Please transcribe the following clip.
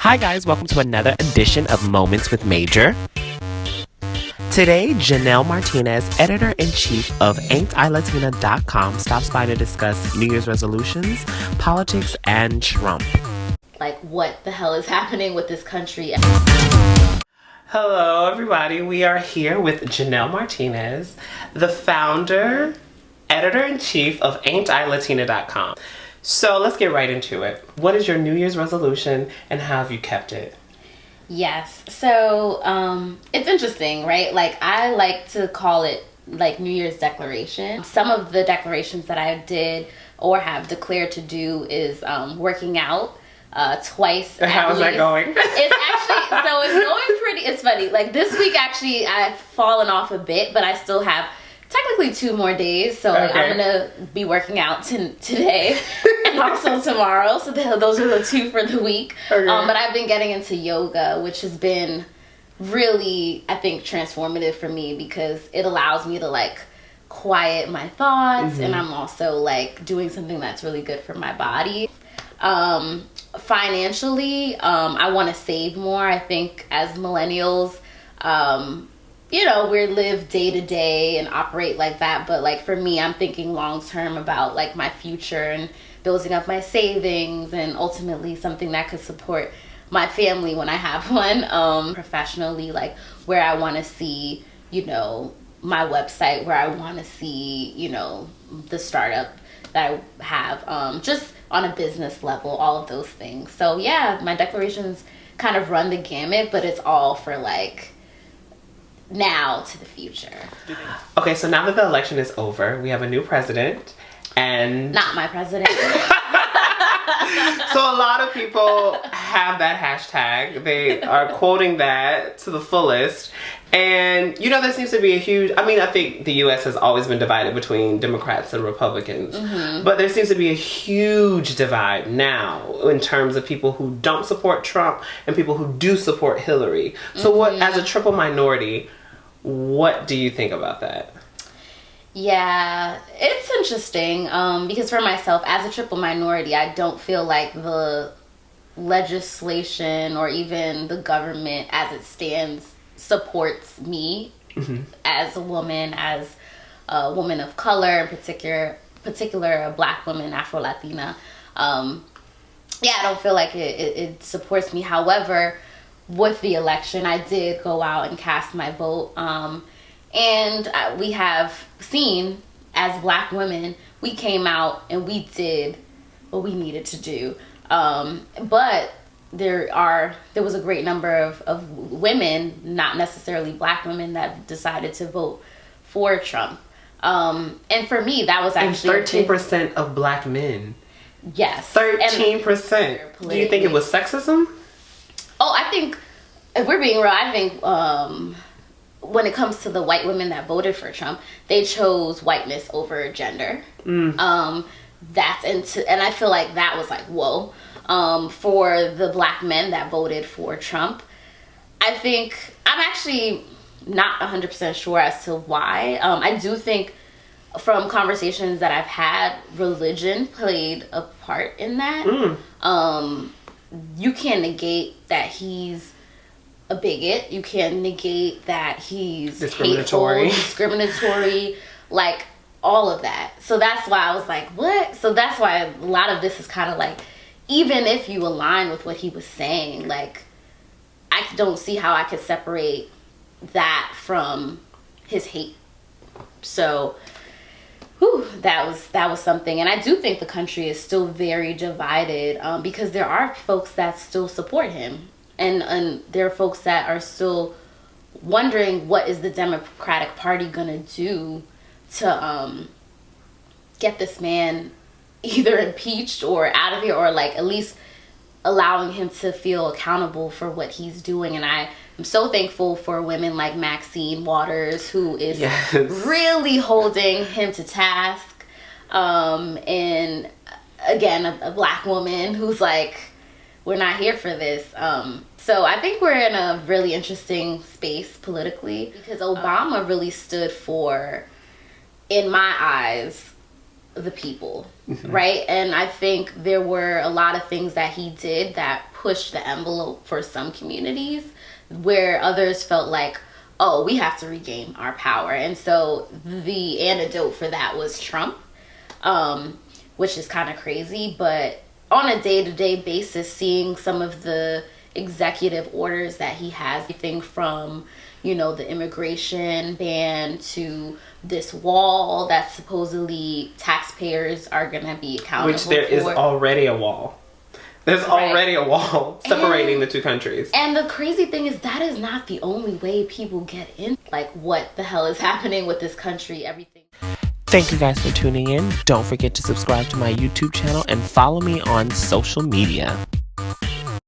Hi guys, welcome to another edition of Moments with Major. Today, Janel Martinez, editor-in-chief of AintILatina.com, stops by to discuss New Year's resolutions, politics, and Trump. Like, what the hell is happening with this country? Hello everybody, we are here with Janel Martinez, the founder, editor-in-chief of AintILatina.com. So let's get right into it. What is your New Year's resolution and how have you kept it? Yes, so it's interesting, right? Like, I like to call it like New Year's declaration. Some of the declarations that I did or have declared to do is working out twice. How's that going? It's actually, so it's going pretty, it's funny. Like, this week actually I've fallen off a bit, but I still have technically 2 more days, so like, I'm gonna be working out today and also tomorrow, so those are the 2 for the week. But I've been getting into yoga, which has been really, I think, transformative for me because it allows me to like quiet my thoughts, and I'm also like doing something that's really good for my body. Financially, I want to save more. I think as millennials, you know, we live day to day and operate like that. But like for me, I'm thinking long term about like my future and building up my savings and ultimately something that could support my family when I have one. Professionally, like where I want to see, you know, my website, where I want to see, you know, the startup that I have, just on a business level, all of those things. So yeah, my declarations kind of run the gamut, but it's all for like now to the future. Okay, so now that the election is over, we have a new president, and not my president. So a lot of people have that hashtag. They are quoting that to the fullest. And, you know, there seems to be a huge, I mean, I think the U.S. has always been divided between Democrats and Republicans. But there seems to be a huge divide now in terms of people who don't support Trump and people who do support Hillary. So what, as a triple minority, what do you think about that? Yeah, it's interesting because for myself, as a triple minority, I don't feel like the legislation or even the government as it stands supports me as a woman of color, in particular a Black woman, Afro-Latina. Yeah, I don't feel like it supports me. However, with the election, I did go out and cast my vote. And we have seen, as Black women, we came out and we did what we needed to do. But there was a great number of women, not necessarily Black women, that decided to vote for Trump. And for me, that was actually 13% of Black men. Yes. 13%. Do you think it was sexism? Oh, I think, if we're being real, I think when it comes to the white women that voted for Trump, they chose whiteness over gender. And I feel like that was like, whoa. For the Black men that voted for Trump, I think, I'm actually not 100% sure as to why. I do think from conversations that I've had, religion played a part in that. You can't negate that he's a bigot. You can't negate that he's discriminatory, like all of that. So that's why I was like, what? So that's why a lot of this is kind of like, even if you align with what he was saying, like, I don't see how I could separate that from his hate. So, that was something. And I do think the country is still very divided because there are folks that still support him. And there are folks that are still wondering, what is the Democratic Party going to do to get this man either impeached or out of here, or like at least allowing him to feel accountable for what he's doing. And I am so thankful for women like Maxine Waters, who is really holding him to task. And again, a Black woman who's like, we're not here for this. So I think we're in a really interesting space politically because Obama really stood for, in my eyes, the people, right? And I think there were a lot of things that he did that pushed the envelope for some communities, where others felt like, oh, we have to regain our power. And so the antidote for that was Trump, which is kind of crazy. But on a day-to-day basis, seeing some of the executive orders that he has, everything from, you know, the immigration ban to this wall that supposedly taxpayers are going to be accountable for. Which there is already a wall. There's already a wall separating the two countries. And the crazy thing is that is not the only way people get in. Like, what the hell is happening with this country, everything. Thank you guys for tuning in. Don't forget to subscribe to my YouTube channel and follow me on social media.